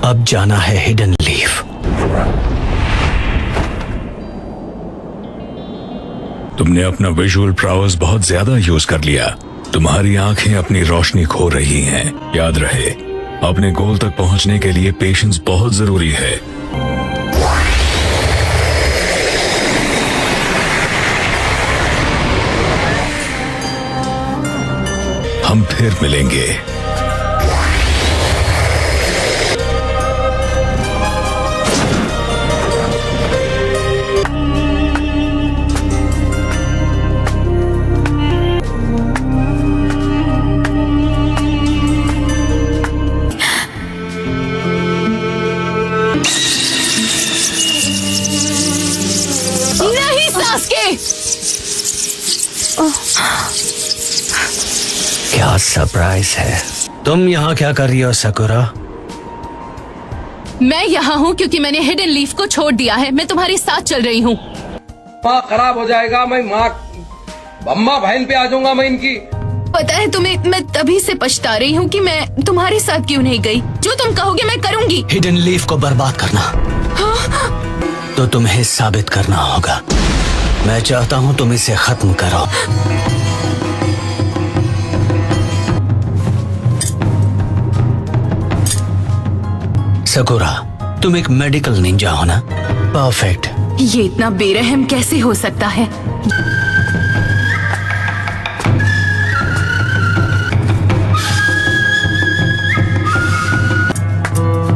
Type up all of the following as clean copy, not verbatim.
अब जाना है हिडन लीफ। तुमने अपना विजुअल प्राउस बहुत ज्यादा यूज कर लिया। तुम्हारी आंखें अपनी रोशनी खो रही हैं। याद रहे, अपने गोल तक पहुंचने के लिए पेशेंस बहुत जरूरी है। हम फिर मिलेंगे। नहीं सास्के! क्या सरप्राइज है। तुम यहाँ क्या कर रही हो साकुरा? मैं यहाँ हूँ क्योंकि मैंने हिडन लीफ को छोड़ दिया है। मैं तुम्हारे साथ चल रही हूँ। माँ खराब हो जाएगा। मैं माँ अम्मा बहन पे आ जाऊंगा मैं इनकी। पता है तुम्हें, मैं तभी से पछता रही हूँ कि मैं तुम्हारे साथ क्यों नहीं गई। जो तुम कहोगे मैं करूँगी। हिडन लीफ को बर्बाद करना तो तुम्हें साबित करना होगा। मैं चाहता हूँ तुम इसे खत्म करो। सकुरा, तुम एक मेडिकल निंजा हो ना? परफेक्ट। ये इतना बेरहम कैसे हो सकता है?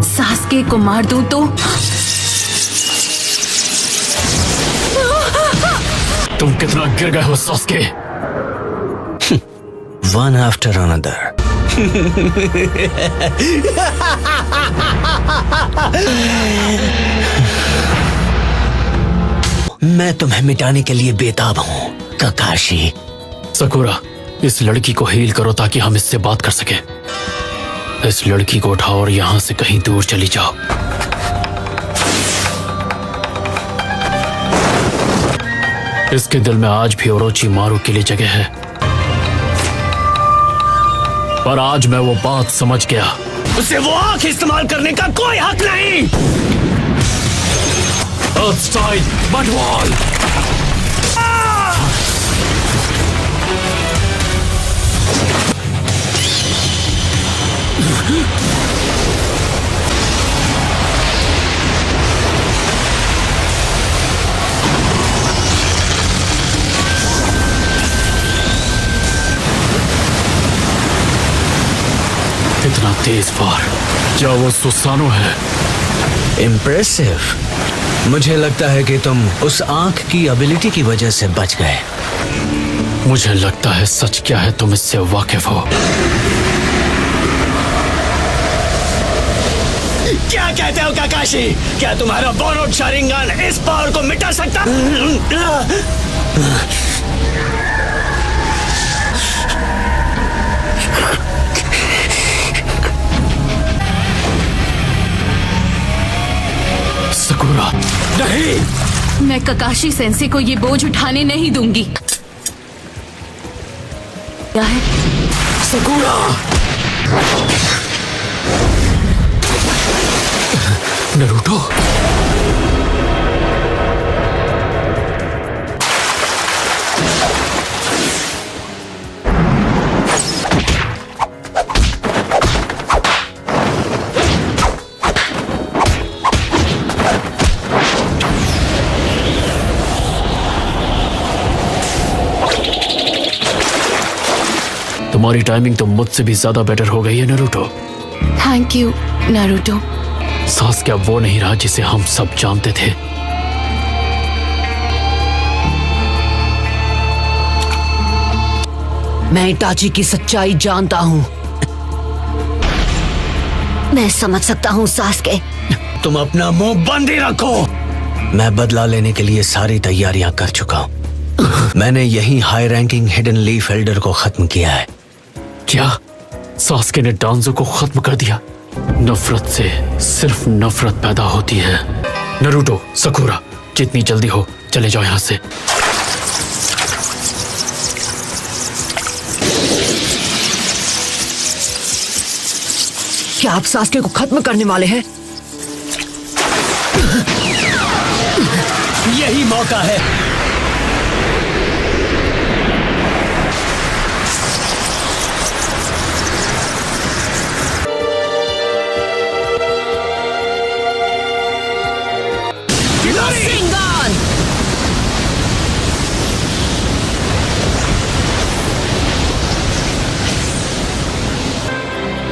सास्के को मार दूं तो? तुम कितना गिर गए हो सास्के? One after another. मैं तुम्हें मिटाने के लिए बेताब हूँ काकाशी। सकुरा, इस लड़की को हील करो ताकि हम इससे बात कर सके। इस लड़की को उठाओ और यहाँ से कहीं दूर चली जाओ। इसके दिल में आज भी ओरोचिमारू के लिए जगह है, पर आज मैं वो बात समझ गया। उसे वो आंख इस्तेमाल करने का कोई हक नहीं। अर्थ स्टाइल बट वॉल। इतना तेज वार, क्या वो सुसानो है? इम्प्रेसिव। मुझे लगता है कि तुम उस आंख की एबिलिटी की वजह से बच गए। मुझे लगता है सच क्या है तुम इससे वाकिफ हो। क्या कहते हो काकाशी? क्या तुम्हारा बोनोट शारिंगन इस पावर को मिटा सकता? सकुरा, नहीं। मैं ककाशी सेंसे को ये बोझ उठाने नहीं दूंगी। क्या है? सकुरा! नरूटो, तुम्हारी टाइमिंग तो मुझसे भी ज्यादा बेटर हो गई है Naruto. Thank you Naruto. Sasuke अब वो नहीं रहा जिसे हम सब जानते थे। मैं इटाची की सच्चाई जानता हूँ। मैं समझ सकता हूँ सास्के। तुम अपना मुंह बंद ही रखो। मैं बदला लेने के लिए सारी तैयारियां कर चुका हूँ। मैंने यही high ranking hidden leaf Elder को खत्म किया है। क्या सास्के ने डांजो को खत्म कर दिया? नफरत से सिर्फ नफरत पैदा होती है। नरूटो, सकुरा, जितनी जल्दी हो चले जाओ यहाँ से। क्या आप सास्के को खत्म करने वाले हैं? यही मौका है। सिंगान!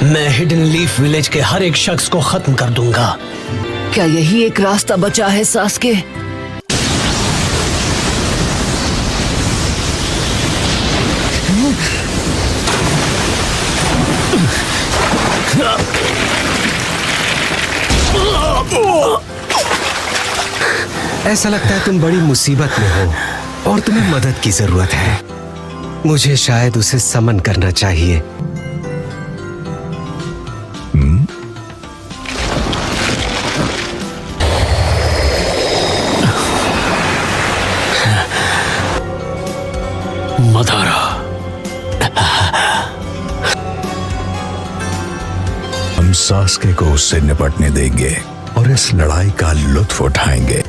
मैं हिडन लीफ विलेज के हर एक शख्स को खत्म कर दूंगा। क्या यही एक रास्ता बचा है सास्के? ऐसा लगता है तुम बड़ी मुसीबत में हो और तुम्हें मदद की जरूरत है। मुझे शायद उसे समन करना चाहिए। मदारा, हम सास्के को उससे निपटने देंगे और इस लड़ाई का लुत्फ उठाएंगे।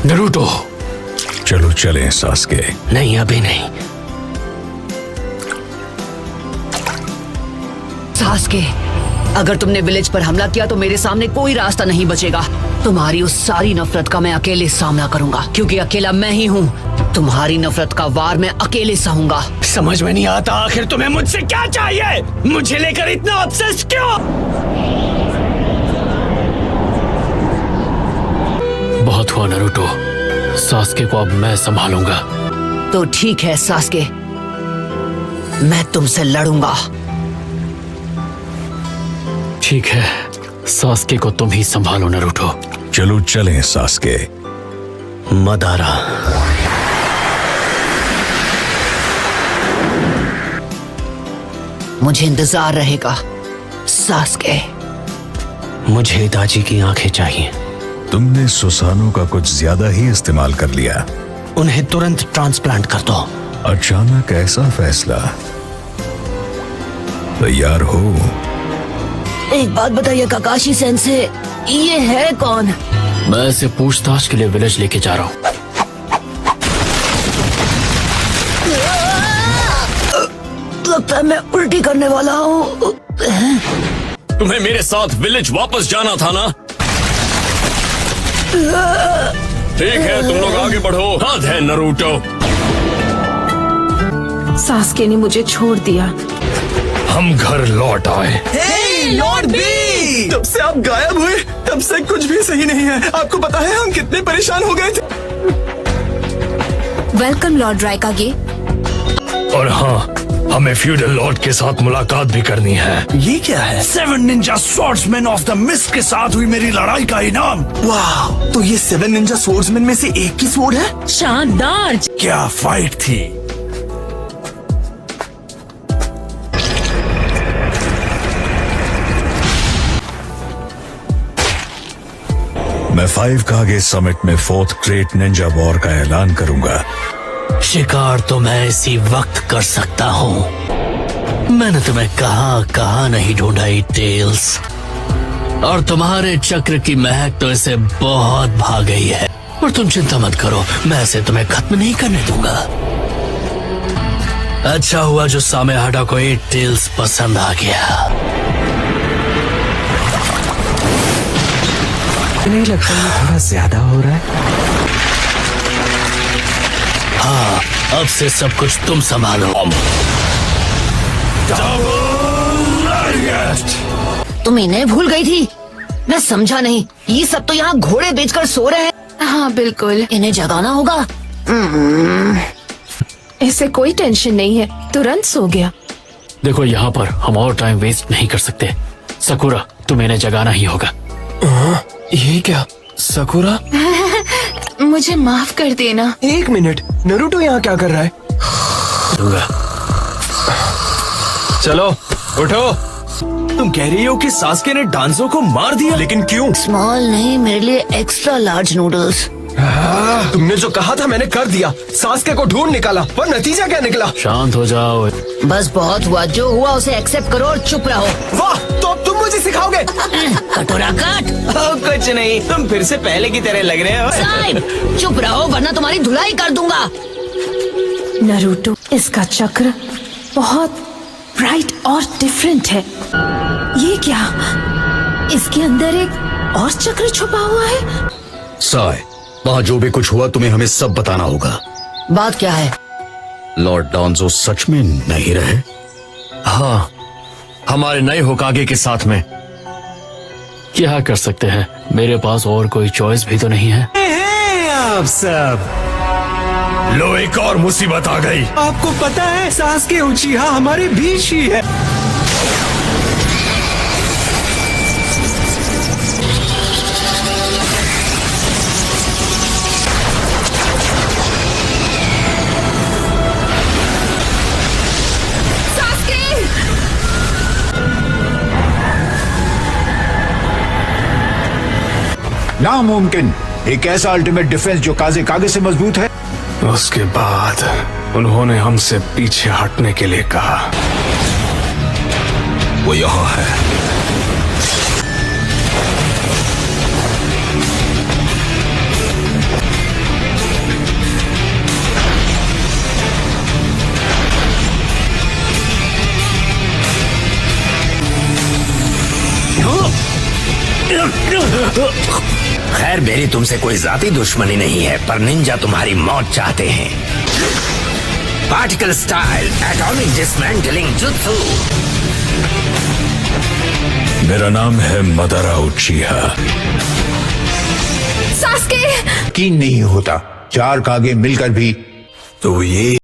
नरूटो, चलो चलें सास्के। नहीं, अभी नहीं। सास्के, अगर तुमने विलेज पर हमला किया तो मेरे सामने कोई रास्ता नहीं बचेगा। तुम्हारी उस सारी नफरत का मैं अकेले सामना करूंगा, क्योंकि अकेला मैं ही हूँ। तुम्हारी नफरत का वार मैं अकेले सहूंगा। समझ में नहीं आता आखिर तुम्हें मुझसे क्या चाहिए? मुझे लेकर इतना ऑब्सेस्ड क्यों? बहुत हुआ नरूटो, सास्के को अब मैं संभालूंगा। तो ठीक है सास्के, मैं तुमसे लड़ूंगा। ठीक है, सास्के को तुम ही संभालो नरूटो। चलो चलें सास्के। मदारा, मुझे इंतजार रहेगा सास्के। मुझे इताची की आंखें चाहिए। तुमने सुसानो का कुछ ज्यादा ही इस्तेमाल कर लिया। उन्हें तुरंत ट्रांसप्लांट कर दो। अचानक ऐसा फैसला? तैयार हो? एक बात बताइए काकाशी सेंसे, ये है कौन? मैं इसे पूछताछ के लिए विलेज लेके जा रहा हूँ। लगता है मैं उल्टी करने वाला हूँ। तुम्हें मेरे साथ विलेज वापस जाना था ना? ठीक है, तुम लोग आगे बढ़ो। हद है नरूटो। सास्के ने मुझे छोड़ दिया। हम घर लौट आए। Lord be! जब से आप गायब हुए तब से कुछ भी सही नहीं है। आपको पता है हम कितने परेशान हो गए थे। वेलकम लॉर्ड रायकागे। और हाँ, हमें फ्यूडल लॉर्ड के साथ मुलाकात भी करनी है। ये क्या है? 7 Ninja swordsman of the mist के साथ हुई मेरी लड़ाई का इनाम। वाह, तो ये 7 निंजा स्वॉर्ड्समैन में से एक की स्वॉर्ड है? शानदार। क्या फाइट थी। मैं 5 कागे समिट में 4th ग्रेट निंजा वॉर का ऐलान करूंगा। शिकार तो मैं इसी वक्त कर सकता हूँ। मैंने तुम्हें कहाँ नहीं ढूंढा टेल्स, और तुम्हारे चक्र की महक तो इसे बहुत भा गई है। और तुम चिंता मत करो, मैं इसे तुम्हें खत्म नहीं करने दूंगा। अच्छा हुआ जो सामेहाडा को टेल्स पसंद आ गया। नहीं लगता ये थोड़ा ज्यादा हो रहा है? हाँ, अब से सब कुछ तुम संभालो। तुम इन्हें भूल गई थी? मैं समझा नहीं। ये सब तो यहाँ घोड़े बेचकर सो रहे हैं। हाँ बिल्कुल, इन्हें जगाना होगा। इसे कोई टेंशन नहीं है, तुरंत सो गया। देखो, यहाँ पर हम और टाइम वेस्ट नहीं कर सकते। सकुरा, तुम्हें इन्हें जगाना ही होगा। ये क्या सकुरा? मुझे माफ कर देना। एक मिनट, नरूटो यहाँ क्या कर रहा है? दूंगा। चलो उठो। तुम कह रही हो कि सास्के ने डांजो को मार दिया, लेकिन क्यों? स्मॉल नहीं, मेरे लिए एक्स्ट्रा लार्ज नूडल्स। तुमने जो कहा था मैंने कर दिया। सास्के को ढूंढ निकाला, पर नतीजा क्या निकला? शांत हो जाओ। बस बहुत हुआ, जो हुआ उसे एक्सेप्ट करो और चुप रहो। वाह, तो अब तुम मुझे सिखाओगे? कटोरा काट। कुछ नहीं, तुम फिर से पहले की तरह लग रहे हो। साहिब चुप रहो वरना तुम्हारी धुलाई कर दूंगा। नरूटो, इसका चक्र बहुत ब्राइट और डिफरेंट है। ये क्या? इसके अंदर एक और चक्र छुपा हुआ है। साय, वहाँ जो भी कुछ हुआ तुम्हें हमें सब बताना होगा। बात क्या है? लॉर्ड डॉन्जो सच में नहीं रहे? हाँ, हमारे नए होकागे के साथ में। क्या कर सकते हैं, मेरे पास और कोई चॉइस भी तो नहीं है। आप सब लो, एक और मुसीबत आ गई। आपको पता है सास्के उचिहा हमारे बीच ही है। नामुमकिन, एक ऐसा अल्टीमेट डिफेंस जो काजे कागे से मजबूत है। उसके बाद उन्होंने हमसे पीछे हटने के लिए कहा। वो यहाँ है। खैर, मेरी तुमसे कोई जाती दुश्मनी नहीं है, पर निंजा तुम्हारी मौत चाहते हैं। Particle style atomic dismantling jutsu. मेरा नाम है मदारा उचिहा। सास्के! यकीन नहीं होता, 4 कागे मिलकर भी। तो ये